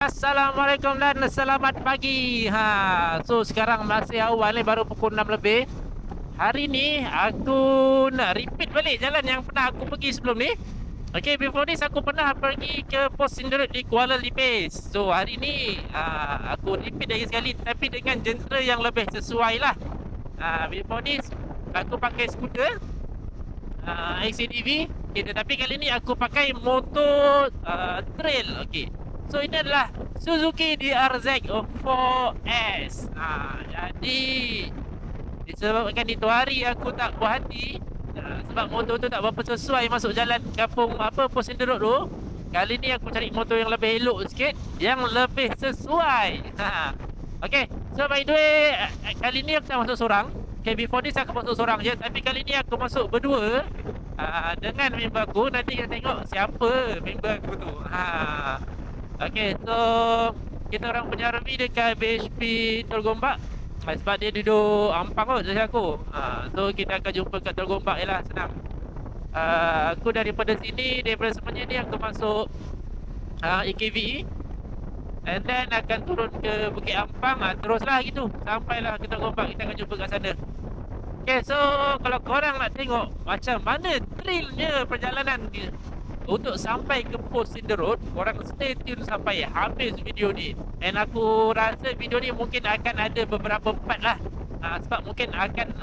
Assalamualaikum dan selamat pagi. So sekarang masih awal ni, baru pukul 6 lebih. Hari ni aku nak repeat balik jalan yang pernah aku pergi sebelum ni. Okay, before this aku pernah pergi ke pos Sinderut di Kuala Lipis. So hari ni aku repeat lagi sekali, tapi dengan genre yang lebih sesuai lah. Before this aku pakai skuter XCDV, okay, tetapi kali ni aku pakai motor trail. Okay, so ini adalah Suzuki DRZ 4S. Jadi disebabkan itu hari aku tak puas hati, sebab motor tu tak berapa sesuai masuk jalan kampung pos Sinderut tu. Kali ni aku cari motor yang lebih elok sikit, yang lebih sesuai. Okay, so by the way, kali ni aku tak masuk seorang. Okay, before this aku masuk seorang je, tapi kali ni aku masuk berdua dengan member aku. Nanti kita tengok siapa member aku tu. Okay, so kita orang punya review dekat BHP Tol Gombak, sebab dia duduk Ampang kot dari aku. So kita akan jumpa kat Tol Gombak je lah, senang. Aku daripada sini, daripada sebenarnya ni aku masuk EKV, and then akan turun ke Bukit Ampang, teruslah gitu sampailah ke Tol Gombak. Kita akan jumpa kat sana. Okay, so kalau korang nak tengok macam mana thrillnya perjalanan ni untuk sampai ke pos Sinderut, korang stay tune sampai habis video ni. And aku rasa video ni mungkin akan ada beberapa part lah, sebab mungkin akan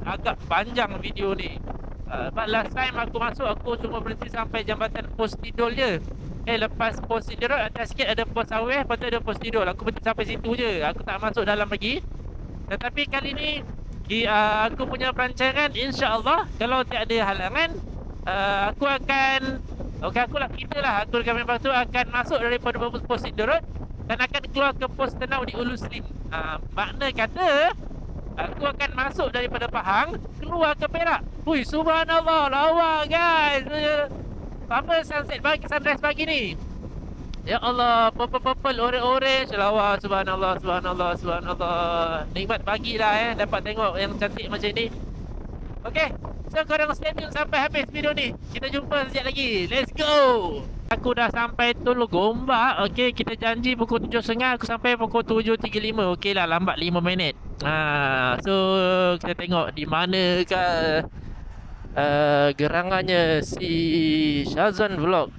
agak panjang video ni. But last time aku masuk, aku cuma berhenti sampai jambatan pos Tidul je. Lepas pos Sinderut atas sikit ada pos Aweh, lepas tu ada pos Tidul. Aku berhenti sampai situ je, aku tak masuk dalam lagi. Tetapi kali ni aku punya perancangan, insya-Allah kalau tiada halangan, aku akan kita lah, aku dengan member tu akan masuk daripada pos Sinderut dan akan keluar ke pos Tenau di Ulu Slim. Makna kata aku akan masuk daripada Pahang keluar ke Perak. Hui, subhanallah, lawa guys. Apa sunset pagi, sunrise pagi ni. Ya Allah, purple, orange, lawa, subhanallah, subhanallah, subhanallah. Nikmat pagi lah dapat tengok yang cantik macam ni. Okay, so korang stay tune sampai habis video ni. Kita jumpa sekejap lagi, let's go. Aku dah sampai Tol Gombak. Okay, kita janji pukul 7.30, aku sampai pukul 7.35. Okay lah, lambat 5 minit. So kita tengok di manakah gerangannya si Syazwan Vlog.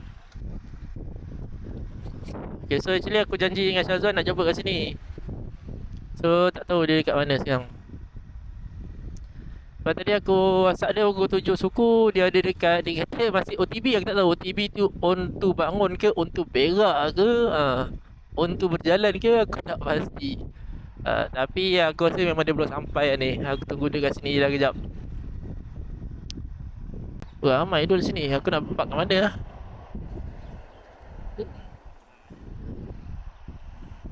Okay, so actually aku janji dengan Syazwan nak jumpa kat sini. So tak tahu dia dekat mana sekarang. Lepas tadi aku WhatsApp dia pukul 7 suku, dia ada dekat, dia kata masih OTB. Aku tak tahu OTB tu on tu bangun ke, on tu berak ke, on tu berjalan ke, aku tak pasti. Tapi aku rasa memang dia belum sampai ni. Aku tunggu dia kat sini lah kejap. Ramai dulu sini, aku nak park kat mana lah.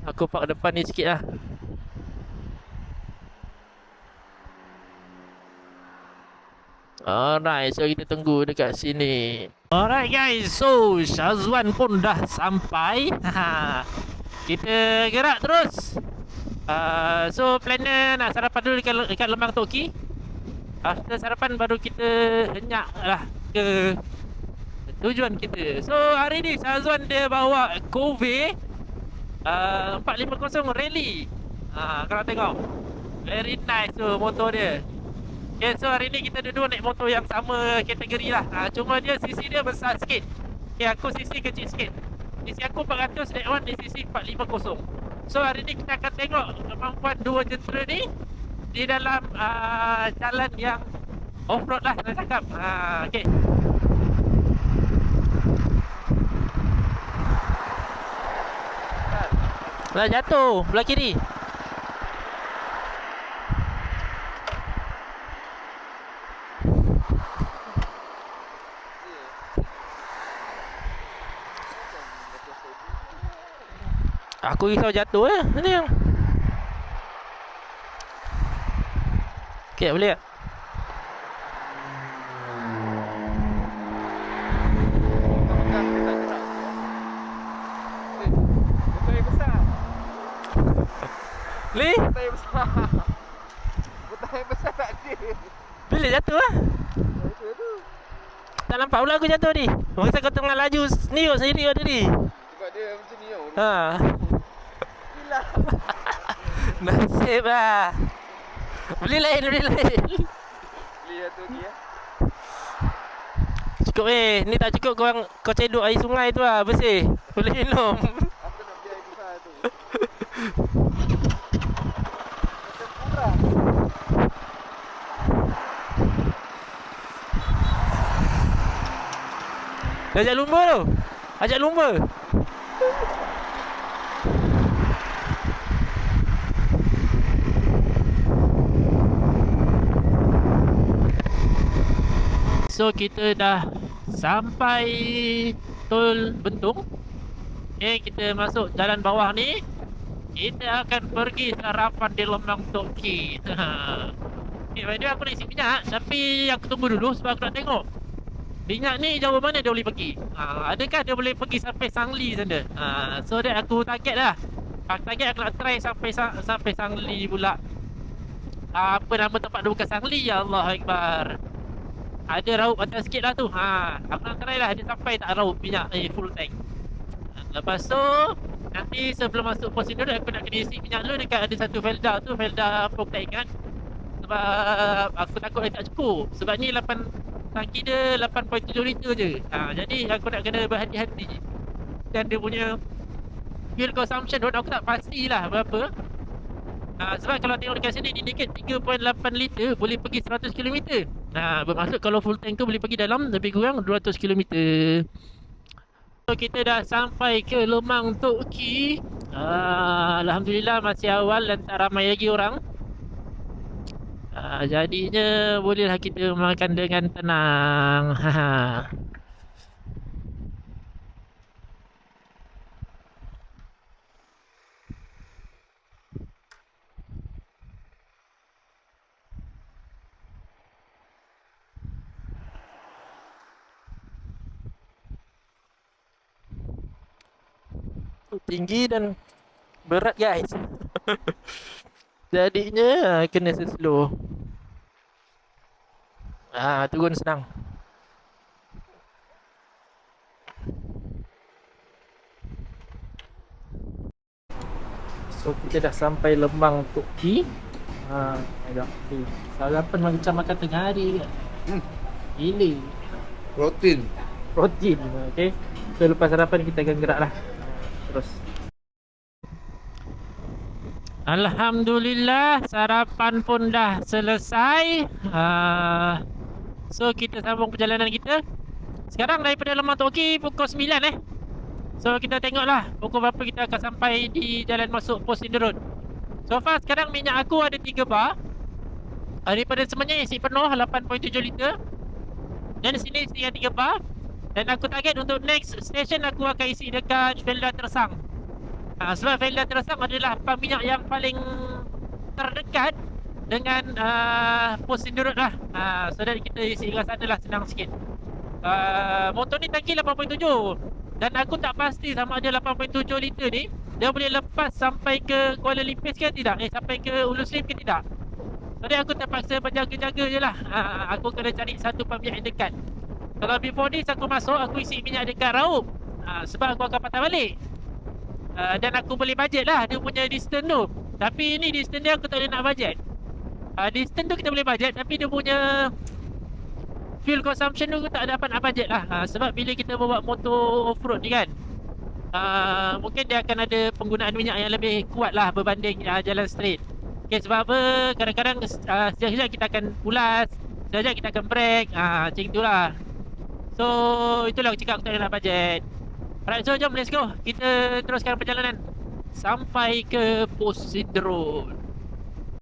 Aku park depan ni sikit lah. Alright, so kita tunggu dekat sini. Alright guys, so Syazwan pun dah sampai. Kita gerak terus. So plannya nak sarapan dulu dekat Lembang Toki. After sarapan baru kita henyak lah ke tujuan kita. So hari ni Syazwan dia bawa Cove 450 Rally. Kalau tengok, very nice tu motor dia. Okay, so hari ni kita dua-dua naik motor yang sama kategori lah. Cuma dia sisi dia besar sikit. Okay, aku sisi kecil sikit. Sisi aku 400, that one di sisi 450. So hari ni kita akan tengok kemampuan dua jentera ni di dalam jalan yang off-road lah, nak cakap. Okay. Dah jatuh belah kiri. Aku risau jatuh ni yang. Okay, boleh tak? Boleh? Botol yang besar. Botol yang besar tak ada. Bila jatuh lah? Itu tu. Tak nampak pula aku jatuh ni. Masa kau tengah laju sendiri sendiri tadi. Sebab dia macam ni tau. Ha. Gila. Nasib lah. Beli lain. Lihat tu dia. Cukup ni tak cukup kau cedok air sungai tu lah, bersih. Boleh minum. Aku nak beli air besar tu. Macam murah. Dia ajak lumba tu. Ajak lumba. So kita dah sampai Tol Bentung. Kita masuk jalan bawah ni. Kita akan pergi sarapan di Lemang Tok Ki. By the way, aku nak isi minyak, tapi aku tunggu dulu sebab aku nak tengok minyak ni jauh mana dia boleh pergi. Adakah dia boleh pergi sampai Sangli sana? So that aku target lah. Aku target aku nak try sampai Sangli pula. Apa nama tempat dia bukan Sangli? Ya Allah Akbar. Ada raup atas sikit lah tu. Aku nak try lah dia sampai tak raup minyak full tank. Lepas tu nanti sebelum masuk pos induk aku nak kena isi minyak dulu dekat ada satu Felda tu, Felda Pok tak ingat. Sebab aku takut dia tak cukup. Sebab ni 8 tangki dia 8.7 liter je. Jadi aku nak kena berhati-hati. Dan dia punya fuel consumption aku tak pastilah berapa. Sebab kalau tengok dekat sini indicate 3.8 liter boleh pergi 100 km. Bermaksud kalau full tank tu boleh pergi dalam lebih kurang 200 km. So kita dah sampai ke Lemang Tok Ki. Alhamdulillah masih awal dan tak ramai lagi orang. Jadinya bolehlah kita makan dengan tenang. Tinggi dan berat guys. Jadinya kena slow. Turun senang. So kita dah sampai Lemang Tok Ki. Sarapan macam makan tengah hari kan. Ini Protein. okay. So lepas sarapan kita akan gerak lah. Terus. Alhamdulillah sarapan pun dah selesai. So kita sambung perjalanan kita. Sekarang daripada Lemang Tok Ki pukul 9 So kita tengoklah pukul berapa kita akan sampai di jalan masuk pos Induk. So far sekarang minyak aku ada 3 bar. Daripada semuanya isi penuh 8.7 liter. Dan sini isi yang 3 bar. Dan aku target untuk next station aku akan isi dekat Felda Tersang. Sebab Felda Tersang adalah pam minyak yang paling terdekat dengan pos Induk lah. So that kita isi kat sana lah senang sikit. Motor ni tangki 8.7. Dan aku tak pasti sama ada 8.7 liter ni dia boleh lepas sampai ke Kuala Limpis ke tidak, sampai ke Ulu Slim ke tidak. Jadi aku terpaksa berjaga-jaga je lah. Aku kena cari satu pam minyak yang dekat. Kalau before this aku masuk, aku isi minyak dekat Raup. Sebab aku akan patah balik. Dan aku boleh budget lah dia punya distance tu. Tapi ni distance dia aku tak boleh nak budget. Distance tu kita boleh budget, tapi dia punya fuel consumption tu aku tak dapat nak budget lah. Sebab bila kita bawa motor off-road ni kan, mungkin dia akan ada penggunaan minyak yang lebih kuat lah berbanding jalan straight. Okay, sebab apa, kadang-kadang sekejap-sekejap kita akan ulas, sekejap kita akan break, macam itulah. So itulah aku cakap aku tak ada nak budget. Alright, so jom let's go. Kita teruskan perjalanan sampai ke pos Induk.